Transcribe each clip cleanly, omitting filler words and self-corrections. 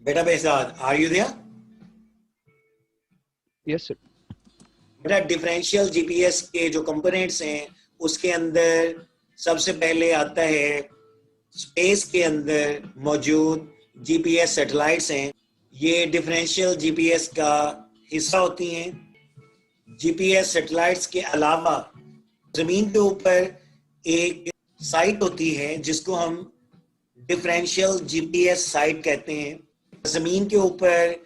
बेटा बेसाद, are you there? Yes sir. बेटा डिफरेंशियल जीपीएस के जो कंपोनेंट्स हैं उसके अंदर सबसे पहले आता है स्पेस के अंदर मौजूद जीपीएस सैटेलाइट्स हैं। ये डिफरेंशियल जीपीएस का हिस्सा होती हैं। जीपीएस सैटेलाइट्स के अलावा जमीन के ऊपर एक साइट होती है जिसको हम डिफरेंशियल जीपीएस साइट कहते हैं। जमीन के ऊपर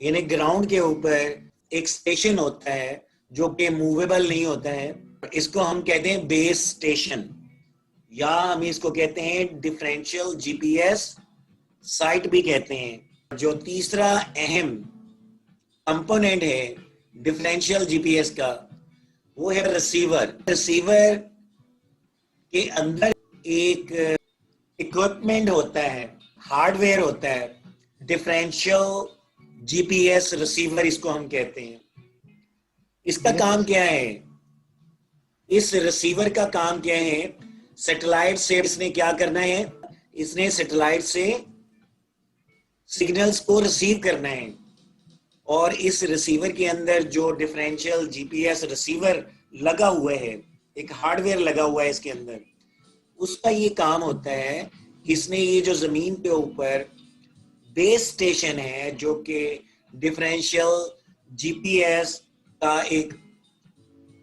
यानी ग्राउंड के ऊपर एक स्टेशन होता है जो कि मूवेबल नहीं होता है, इसको हम कहते हैं बेस स्टेशन, या हम इसको कहते हैं डिफरेंशियल जीपीएस साइट भी कहते हैं। जो तीसरा अहम कंपोनेंट है डिफरेंशियल जीपीएस का वो है रिसीवर। रिसीवर के अंदर एक इक्विपमेंट होता है, हार्डवेयर होता है, डिफरेंशियल जीपीएस रिसीवर इसको हम कहते हैं। इसका काम क्या है? इस रिसीवर का काम क्या है? सैटेलाइट से इसने क्या करना है? इसने सैटेलाइट से सिग्नल्स को रिसीव करना है, और इस रिसीवर के अंदर जो डिफरेंशियल जीपीएस रिसीवर लगा हुआ है, एक हार्डवेयर लगा हुआ है इसके अंदर, उसका ये काम होता है, इसने ये जो जमीन के ऊपर बेस स्टेशन है जो कि डिफरेंशियल जीपीएस का एक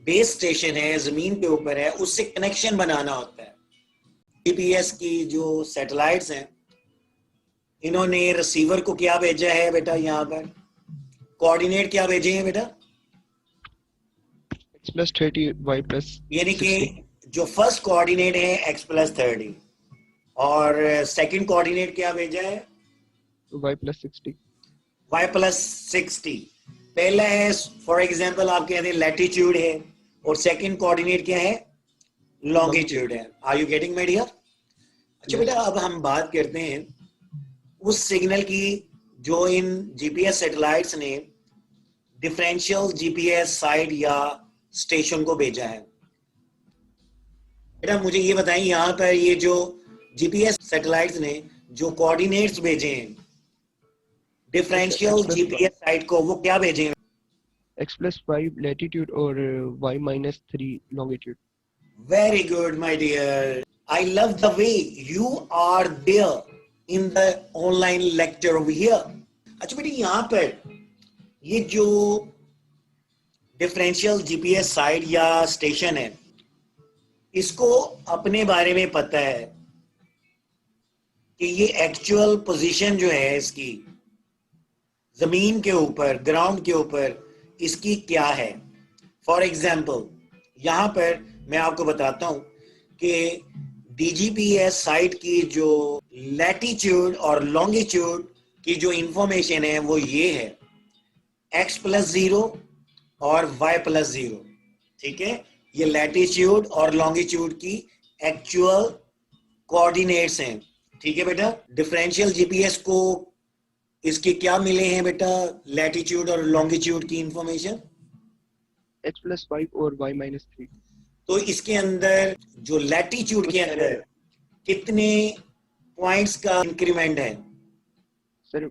बेस स्टेशन है, जमीन के ऊपर है, उससे कनेक्शन बनाना होता है। जीपीएस की जो सैटेलाइट्स हैं इन्होंने रिसीवर को क्या भेजा है बेटा? यहाँ पर कोऑर्डिनेट क्या भेजे हैं बेटा? x+30 y+60। यानी कि जो फर्स्ट कोऑर्डिनेट है x+30 और सेकंड कोऑर्डिनेट क्या भेजा है? y+60। y+60। पहला है फॉर एग्जांपल आप कहते हैं लैटिट्यूड है, और सेकंड कोऑर्डिनेट क्या है? लॉन्गिट्यूड है। Are you getting my dear? अच्छा बेटा, अब हम बात करते हैं उस सिग्नल की जो इन जीपीएस सैटेलाइट्स ने डिफरेंशियल जीपीएस साइट या स्टेशन को भेजा है। बेटा मुझे ये बताएं, यहाँ पर ये जो जीपीएस सैटेलाइट्स ने जो कोऑर्डिनेट्स भेजे हैं डिफरेंशियल जीपीएस साइट को, वो क्या भेजे हैं? x+5 लैटिट्यूड और y-3 longitude. Very good, my dear. I love the way you are there in the online lecture over here. अच्छा बेटी, यहाँ पर ये जो डिफरेंशियल जीपीएस साइट या स्टेशन है, इसको अपने बारे में पता है कि ये एक्चुअल पोजीशन जो है इसकी जमीन के ऊपर, ग्राउंड के ऊपर, इसकी क्या है। फॉर एग्जाम्पल यहाँ पर मैं आपको बताता हूं कि डीजीपीएस साइट की जो लैटिट्यूड और लॉन्गिट्यूड की जो इंफॉर्मेशन है वो ये है x+0 और y+0। ठीक है, ये लैटिट्यूड और लॉन्गिट्यूड की एक्चुअल कोऑर्डिनेट्स हैं। ठीक है बेटा, डिफरेंशियल जीपीएस को इसके क्या मिले हैं बेटा? लैटिट्यूड और लॉन्गिट्यूड की इंफॉर्मेशन x+5 और y-3। तो इसके अंदर जो लैटिट्यूड के अंदर कितने पॉइंट्स का इंक्रीमेंट है? सर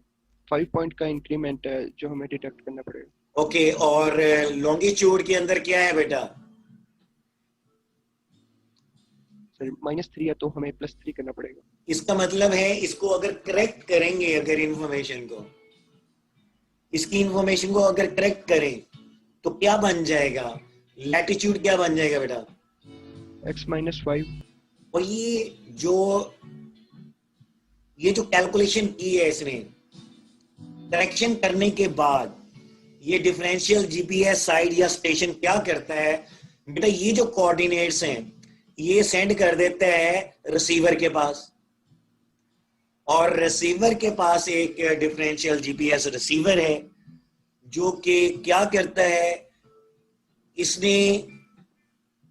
5 पॉइंट का इंक्रीमेंट है जो हमें डिटेक्ट करना पड़ेगा। ओके, और लॉन्गिट्यूड के अंदर क्या है बेटा? सर -3 है तो हमें +3 करना पड़ेगा। इसका मतलब है इसको अगर करेक्ट करेंगे, अगर इंफॉर्मेशन को, इसकी इंफॉर्मेशन को अगर करेक्ट करें तो क्या बन जाएगा? लैटिट्यूड क्या बन जाएगा बेटा? x-5। और ये जो कैलकुलेशन की है इसने, करेक्शन करने के बाद ये डिफरेंशियल जीपीएस साइट या स्टेशन क्या करता है बेटा? ये जो कोऑर्डिनेट्स हैं ये सेंड कर देता है रिसीवर के पास, और रिसीवर के पास एक डिफरेंशियल जीपीएस रिसीवर है जो कि क्या करता है, इसने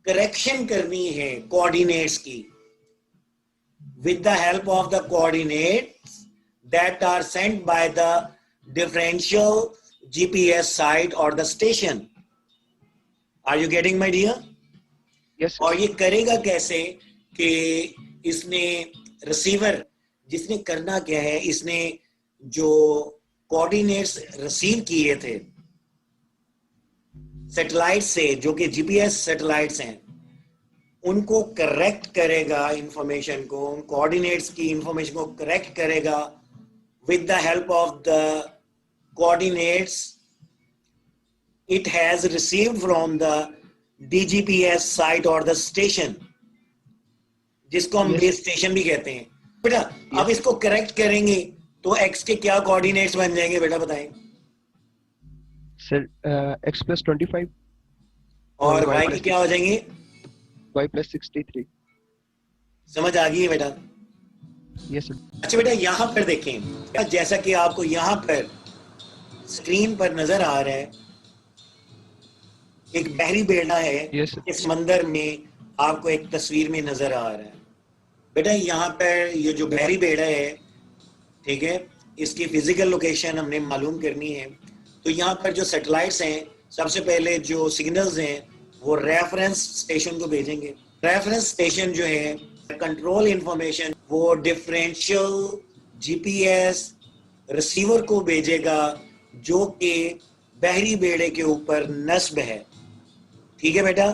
करेक्शन करनी है कोऑर्डिनेट्स की with the help of the coordinates that are sent by the differential GPS site or the station. Are you getting my dear? Yes. और ये करेगा कैसे कि इसने रिसीवर, जिसने करना क्या है, इसने जो कोऑर्डिनेट्स रिसीव किए थे सैटेलाइट से, जो कि जीपीएस सैटेलाइट्स हैं, उनको करेक्ट करेगा, इंफॉर्मेशन को, उन कोऑर्डिनेट्स की इंफॉर्मेशन को करेक्ट करेगा with the help of the coordinates it has received from the DGPS site or the station, जिसको हम Yes. बेस स्टेशन भी कहते हैं। बेटा अब इसको करेक्ट करेंगे तो x के क्या कोऑर्डिनेट्स बन जाएंगे बेटा बताएं? सर x plus 25 और y y plus की क्या हो जाएंगे? y plus 63। समझ आ गई है बेटा? Yes sir. अच्छा बेटा यहाँ पर देखें, जैसा कि आपको यहाँ पर स्क्रीन पर नजर आ रहा है, एक बहरी बेड़ा है यस सर। इस मंदिर में, आपको एक तस्वीर में नजर आ रहा है। बेटा यहाँ पर ये जो बहरी बेड़ा है, ठीक है, इसकी फिजिकल लोकेशन हमने मालूम करनी है। तो यहाँ पर जो सैटेलाइट्स हैं, सबसे पहले जो सिग्नल्स हैं वो रेफरेंस स्टेशन को भेजेंगे। रेफरेंस स्टेशन जो है कंट्रोल इंफॉर्मेशन वो डिफरेंशियल जीपीएस रिसीवर को भेजेगा, जो कि बहरी बेड़े के ऊपर नस्ब है। ठीक है बेटा,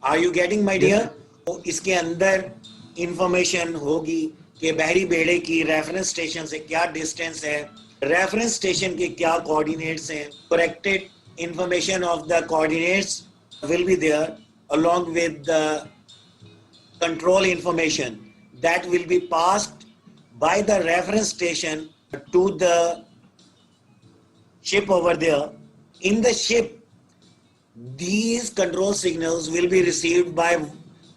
are you getting my dear? तो इसके अंदर इंफॉर्मेशन होगी कि बहरी बेड़े की रेफरेंस स्टेशन से क्या डिस्टेंस है, रेफरेंस स्टेशन के क्या कोऑर्डिनेट्स हैं। Corrected information of the coordinates will be there along with the control information that will be passed by the reference station to the ship over there. In the ship, these control signals will be received by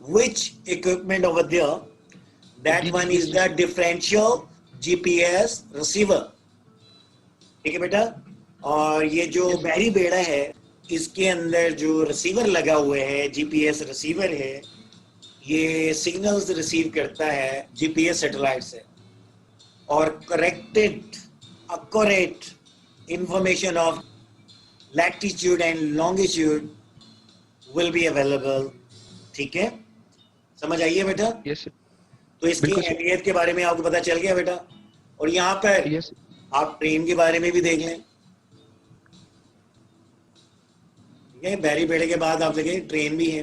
which equipment over there? That one is the differential GPS receiver. ठीक है बेटा? और ये जो बहरी बेड़ा है, इसके अंदर जो रिसीवर लगा हुआ है, जीपीएस रिसीवर है, ये सिग्नल्स रिसीव करता है जीपीएस सैटेलाइट से, और corrected accurate information of latitude and longitude will be available. ठीक है, समझ आइए बेटा? Yes sir. तो इसकी अहमियत के बारे में आपको पता चल गया बेटा। और यहाँ पर यस आप ट्रेन के बारे में भी देख लें। ठीक है, बहरी बेड़े के बाद आप देखें ट्रेन भी है।